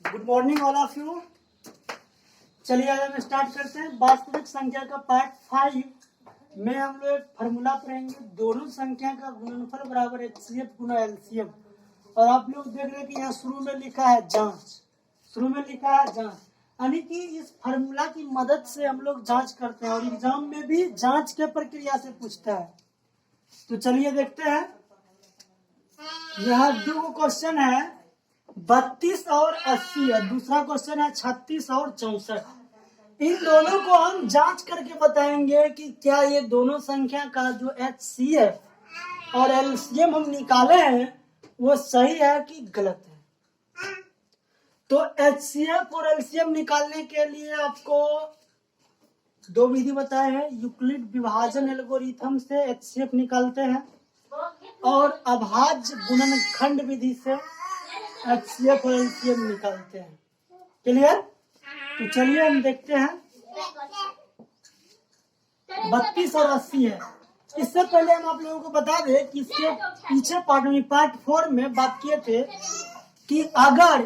Good morning all of you. चलिए आज हम स्टार्ट करते हैं वास्तविक संख्या का पार्ट 5 में हम लोग एक फार्मूला पढ़ेंगे। दोनों संख्या का गुणनफल बराबर एचसीएफ गुना एलसीएम। और आप लोग देख रहे हैं कि यहाँ शुरू में लिखा है जांच, शुरू में लिखा है जांच, यानी कि इस फार्मूला की मदद से हम लोग जांच करते हैं और एग्जाम में भी जांच के प्रक्रिया से पूछता है। तो चलिए देखते हैं। यहाँ दो क्वेश्चन है, 32 और 80 है। दूसरा क्वेश्चन है 36 और 64। इन दोनों को हम जांच करके बताएंगे कि क्या ये दोनों संख्या का जो एचसीएफ और एलसीएम हम निकाले हैं वो सही है कि गलत है। तो एचसीएफ और एलसीएम निकालने के लिए आपको दो विधि बताए हैं। यूक्लिड विभाजन एल्गोरिथम से एचसीएफ निकालते हैं और अभाज्य गुणनखंड विधि से एचसीएफ और एलसीएम निकालते हैं। क्लियर? तो चलिए हम देखते हैं। 32 और 80 है। इससे पहले हम आप लोगों को बता दें कि इसके पीछे पार्ट 4 में बात किए थे कि अगर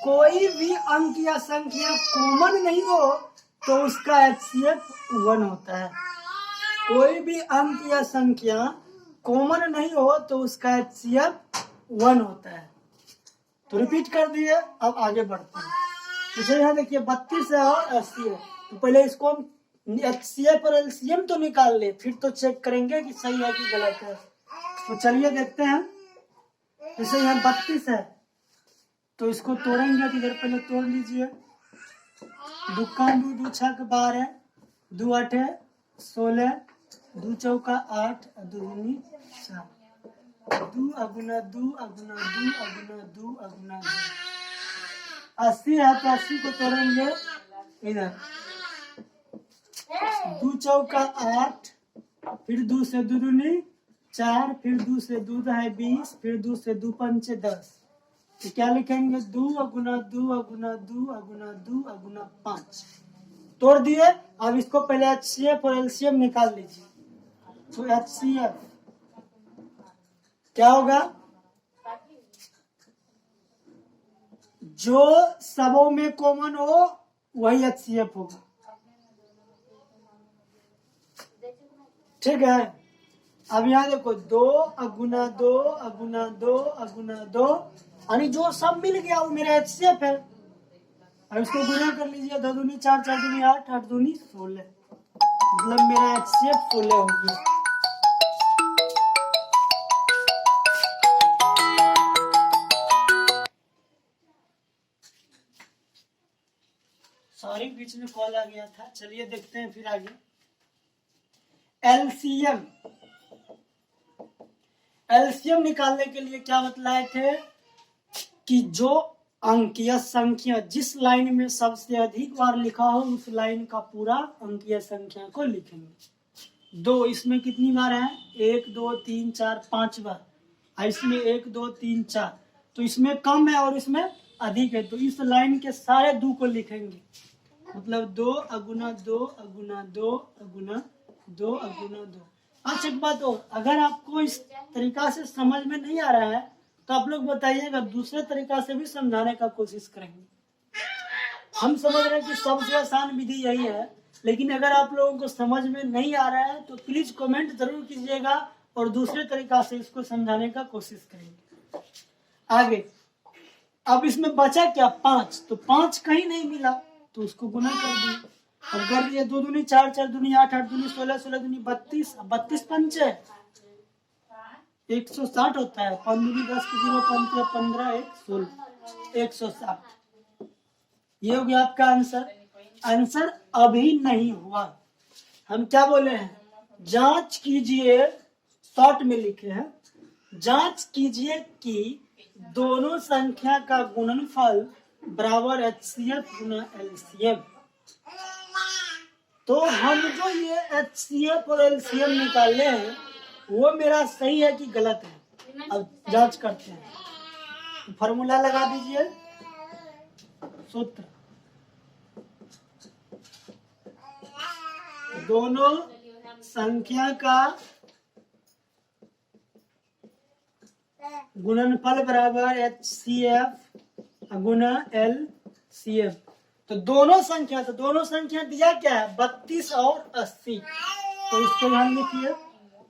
कोई भी अंक या संख्या कॉमन नहीं हो तो उसका एचसीएफ 1 होता है। कोई भी अंक या संख्या कॉमन नहीं हो तो उसका एचसीएफ 1 होता है। तो रिपीट कर दिए, अब आगे बढ़ते हैं। जैसे यहाँ देखिए 32 है और 80 है। तो पहले इसको हम एचसीएफ और एलसीएम तो निकाल ले, फिर तो चेक करेंगे कि सही है कि गलत है। तो चलिए देखते हैं। जैसे यहाँ 32 है तो इसको तोड़ेंगे। तो इधर पहले तोड़ लीजिए। दुक्का दू छक 12, 2 8 16, 2 चौका 8, 2 दूनी 4, 2 अगुना 2 अगुना 2 अगुना 2 अगुना 2। 80 है तो 80 को तोड़ेंगे इधर। 2 चौका 8, फिर 2 से 2 दूनी 4, फिर 2 से 2 है 20, फिर 2 से 2 पंचे 10। तो क्या लिखेंगे? 2 अगुना 2 अगुना 2 अगुना 2 अगुना 5। तोड़ दिए। अब इसको पहले एचसीएफ और एलसीएम निकाल लीजिए। तो एचसीएफ क्या होगा? जो सबों में कॉमन हो वही एचसीएफ होगा। ठीक है। अब यहाँ देखो 2 अगुना 2 अगुना 2 अगुना 2, यानी जो सब मिल गया वो मेरा एचसीएफ है। अब इसको गुना कर लीजिए। 2 दूनी 4, 4 दूनी 8, 8 दूनी 16। मतलब मेरा एचसीएफ 16 हो गया। सॉरी, बीच में कॉल आ गया था। चलिए देखते हैं फिर आगे। एलसीएम, एलसीएम निकालने के लिए क्या बतलाए थे कि जो अंक या संख्या जिस लाइन में सबसे अधिक बार लिखा हो उस लाइन का पूरा अंक या संख्या को लिखेंगे। 2 इसमें कितनी बार है? 1 2 3 4 5 बार। इसमें 1 2 3 4, तो इसमें कम है और इसमें अधिक है। तो इस लाइन के सारे 2 को लिखेंगे। मतलब 2 अगुना 2 अगुना 2 अगुना 2 अगुना 2। अच्छा एक बात हो, अगर आपको इस तरीका से समझ में नहीं आ रहा है तो आप लोग बताइएगा, दूसरे तरीका से भी समझाने का कोशिश करेंगे। हम समझ रहे हैं कि सबसे आसान विधि यही है, लेकिन अगर आप लोगों को समझ में नहीं आ रहा है तो प्लीज कमेंट जरूर कीजिएगा और दूसरे तरीका से इसको समझाने का कोशिश करेंगे। आगे अब इसमें बचा क्या? 5। तो 5 कहीं नहीं मिला तो उसको गुना कर दिए। अब कर दिए। 2 दूनी 4, 4 दूनी 8, 8 दूनी 16, 16 दूनी 32, 32 पंचे 160 होता है। 5 दूनी 10 की 0 पंचे 15 1 16, 160। ये हो गया आपका आंसर। आंसर अभी नहीं हुआ। हम क्या बोले हैं? जांच कीजिए, शॉर्ट में लिखे हैं, जांच कीजिए कि दोनों संख्या का गुणनफल बराबर एचसीएफ गुना एलसीएम। तो हम जो ये एचसीएफ और एलसीएम निकाले हैं वो मेरा सही है कि गलत है। अब जांच करते हैं। फॉर्मूला लगा दीजिए। सूत्र, दोनों संख्या का गुणनफल बराबर HCF गुना LCM। तो दोनों संख्या दिया क्या है 32 और 80। तो इसको ध्यान लिखिए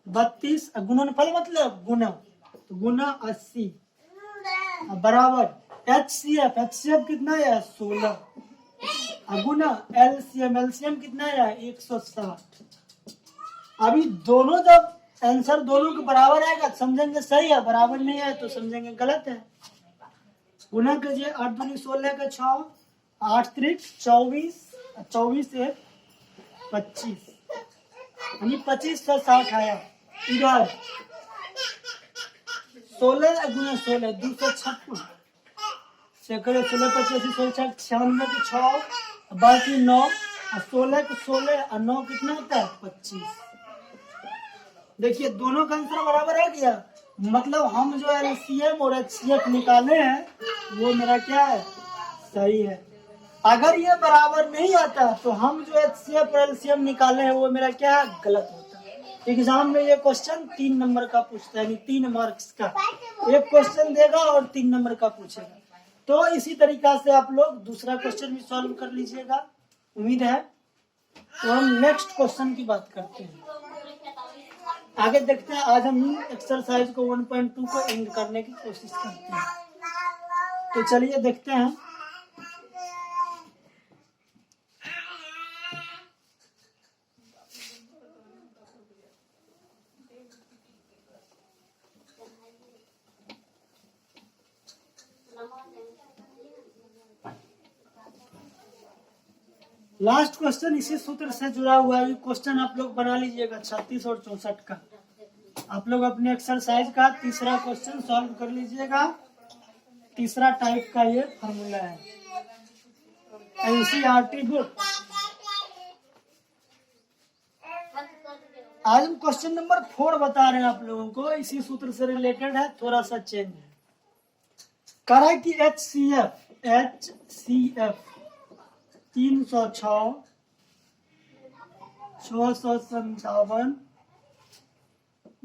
32 गुणनफल मतलब गुना, तो गुना 80 बराबर HCF कितना है 16 गुना LCM कितना है 160। अभी दोनों जब आंसर दोनों के बराबर आएगा समझेंगे सही है, बराबर नहीं है तो समझेंगे गलत है। गुना कीजिए 8 दूनी 16 का 6, 8 त्रिक 24, 24 से 25 यानी 25 से 60 आया। इधर 16 गुना 16 256 सेकंड 16 25 16 96 के 6 बाकी 9 16 के 16 और 9 कितना होता है 25। देखिए दोनों का आंसर बराबर आ गया, मतलब हम जो LCM और HCF निकाले हैं वो मेरा क्या है सही है। अगर ये बराबर नहीं आता तो हम जो HCF और LCM निकाले हैं वो मेरा क्या है गलत होता है। एग्जाम में ये क्वेश्चन 3 नंबर का पूछता है, यानी 3 मार्क्स का एक क्वेश्चन देगा और 3 नंबर का पूछेगा। तो इसी तरीका से आप लोग दूसरा क्वेश्चन भी सॉल्व कर लीजिएगा, उम्मीद है। तो हम नेक्स्ट क्वेश्चन की बात करते हैं, आगे देखते हैं। आज हम एक्सरसाइज को 1.2 को एंड करने की कोशिश करते हैं, तो चलिए देखते हैं। लास्ट क्वेश्चन इसी सूत्र से जुड़ा हुआ है, क्वेश्चन आप लोग बना लीजिएगा 36 और 64 का। आप लोग अपने एक्सरसाइज का तीसरा क्वेश्चन सॉल्व कर लीजिएगा। तीसरा टाइप का ये फॉर्मूला है NCERT बुक। आज हम क्वेश्चन नंबर 4 बता रहे हैं आप लोगों को, इसी सूत्र से रिलेटेड है, थोड़ा सा चेंज है। कह रहा है कि HCF 306 657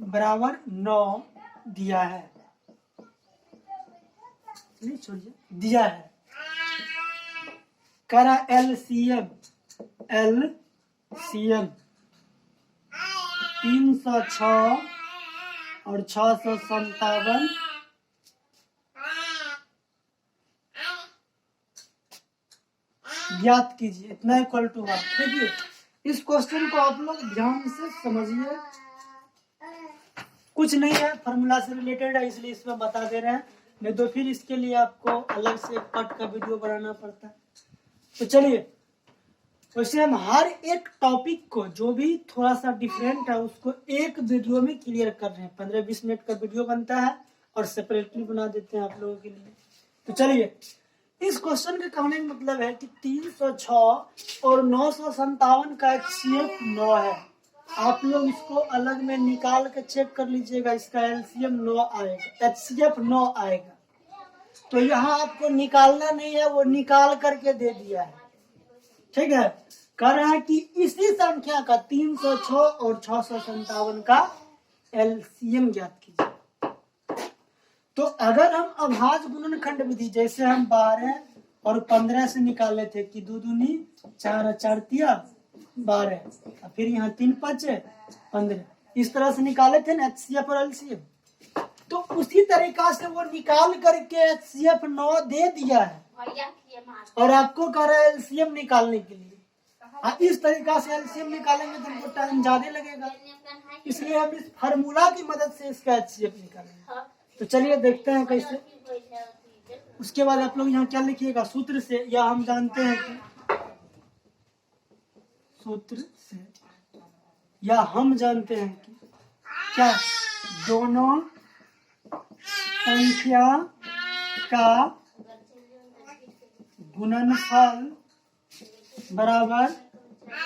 बराबर 9 दिया है, छोड़िए दिया है। कह रहा LCM 306 और 657 ज्ञात कीजिए, इतना इक्वल टू 1। देखिए इस क्वेश्चन को आप लोग ध्यान से समझिए, कुछ नहीं है, फॉर्मूला से रिलेटेड है इसलिए इसमें बता दे रहे हैं, नहीं तो फिर इसके लिए आपको अलग से एक पार्ट का वीडियो बनाना पड़ता है। तो चलिए वैसे हम हर एक टॉपिक को जो भी थोड़ा सा डिफरेंट है उसको एक वीडियो में क्लियर कर रहे हैं। 15-20 मिनट का वीडियो बनता है और सेपरेटली बना देते हैं आप लोगों के लिए। तो चलिए इस क्वेश्चन के कहने का मतलब है कि 306 और 957 का HCF 9 है। आप लोग इसको अलग में निकाल के चेक कर लीजिएगा, इसका LCM 9 आएगा, HCF 9 आएगा। तो यहाँ आपको निकालना नहीं है, वो निकाल करके दे दिया है, ठीक है। कह रहा है कि इसी संख्या का 306 और 657 का LCM ज्ञात कीजिए। तो अगर हम अभाज्य गुणनखंड विधि जैसे हम 12 और 15 से निकाले थे कि 2 दूनी 4 4 तिया 12, फिर यहाँ 3 5 15, इस तरह से निकाले थे ना HCF और LCM। तो उसी तरीका से वो निकाल करके HCF 9 दे दिया है और आपको कह रहा है LCM निकालने के लिए। इस तरीका से LCM निकालेंगे तो हमको टाइम ज्यादा लगेगा, इसलिए हम इस फार्मूला की मदद से इसका HCF निकालेंगे। तो चलिए देखते हैं कैसे। उसके बाद आप लोग यहाँ क्या लिखिएगा, सूत्र से, या हम जानते हैं कि सूत्र से, या हम जानते हैं कि क्या दोनों संख्या का गुणनफल बराबर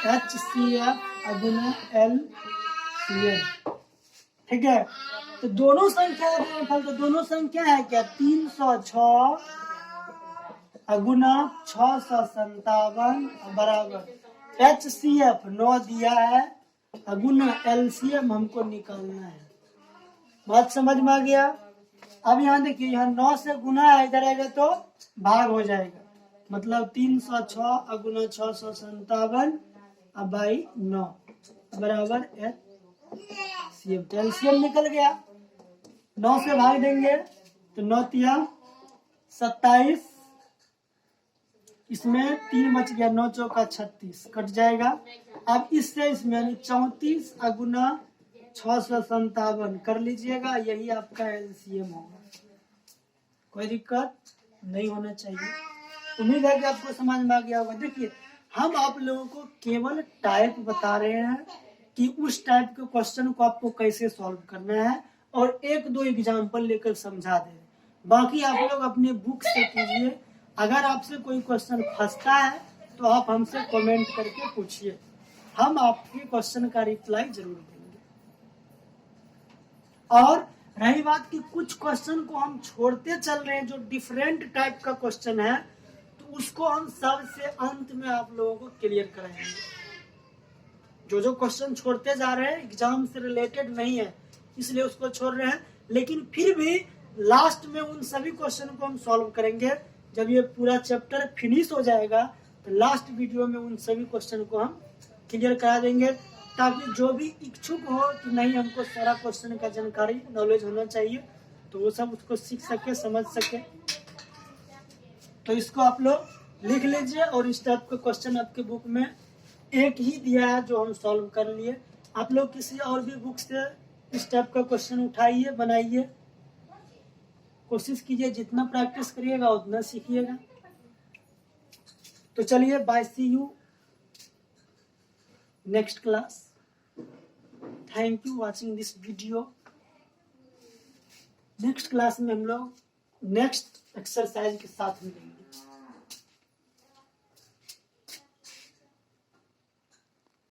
HCF गुना LCM, ठीक है। तो दोनों संख्या का गुणनफल, तो दोनों संख्या है क्या 306 गुना 657 बराबर HCF 9 दिया है गुना LCM हमको निकालना है। बात समझ में आ गया। अब यहाँ देखिए, यहाँ 9 से गुना है, इधर आएगा तो भाग हो जाएगा, मतलब 306 गुना 657 अब बाई 9 बराबर एलसीएम। तो एलसीएम निकल गया, 9 से भाग देंगे तो 9 तिया 27, इसमें 3 बच गया, 9 चौका 36 कट जाएगा। अब इससे इसमें 34 गुना 657 कर लीजिएगा, यही आपका एलसीएम होगा। कोई दिक्कत नहीं होना चाहिए। उम्मीद है कि आपको समझ में आ गया होगा। देखिए, हम आप लोगों को केवल टाइप बता रहे हैं कि उस टाइप के क्वेश्चन को आपको कैसे सॉल्व करना है, और 1-2 एग्जाम्पल लेकर समझा दे रहे हैं। बाकी आप लोग अपने बुक से कीजिए। अगर आपसे कोई क्वेश्चन फंसता है तो आप हमसे कमेंट करके पूछिए, हम आपके क्वेश्चन का रिप्लाई जरूर देंगे। और रही बात कि कुछ क्वेश्चन को हम छोड़ते चल रहे हैं, जो डिफरेंट टाइप का क्वेश्चन है, तो उसको हम सबसे अंत में आप लोगों को क्लियर कराएंगे। जो क्वेश्चन छोड़ते जा रहे हैं एग्जाम से रिलेटेड नहीं है, इसलिए उसको छोड़ रहे हैं, लेकिन फिर भी लास्ट में उन सभी क्वेश्चन को हम सॉल्व करेंगे। जब ये पूरा चैप्टर फिनिश हो जाएगा तो लास्ट वीडियो में उन सभी क्वेश्चन को हम क्लियर करा देंगे, ताकि जो भी इच्छुक हो कि नहीं हमको सारा क्वेश्चन का जानकारी नॉलेज होना चाहिए, तो वो सब उसको सीख सके, समझ सके। तो इसको आप लोग लिख लीजिए, और इस टाइप का क्वेश्चन आपके बुक में एक ही दिया है जो हम सॉल्व कर लिए। आप लोग किसी और भी बुक से इस टाइप का क्वेश्चन उठाइए, बनाइए, कोशिश कीजिए, जितना प्रैक्टिस करिएगा उतना सीखिएगा। तो चलिए, bye, see you next class. Thank you watching this video. Next class में हम लोग नेक्स्ट एक्सरसाइज के साथ मिलेंगे।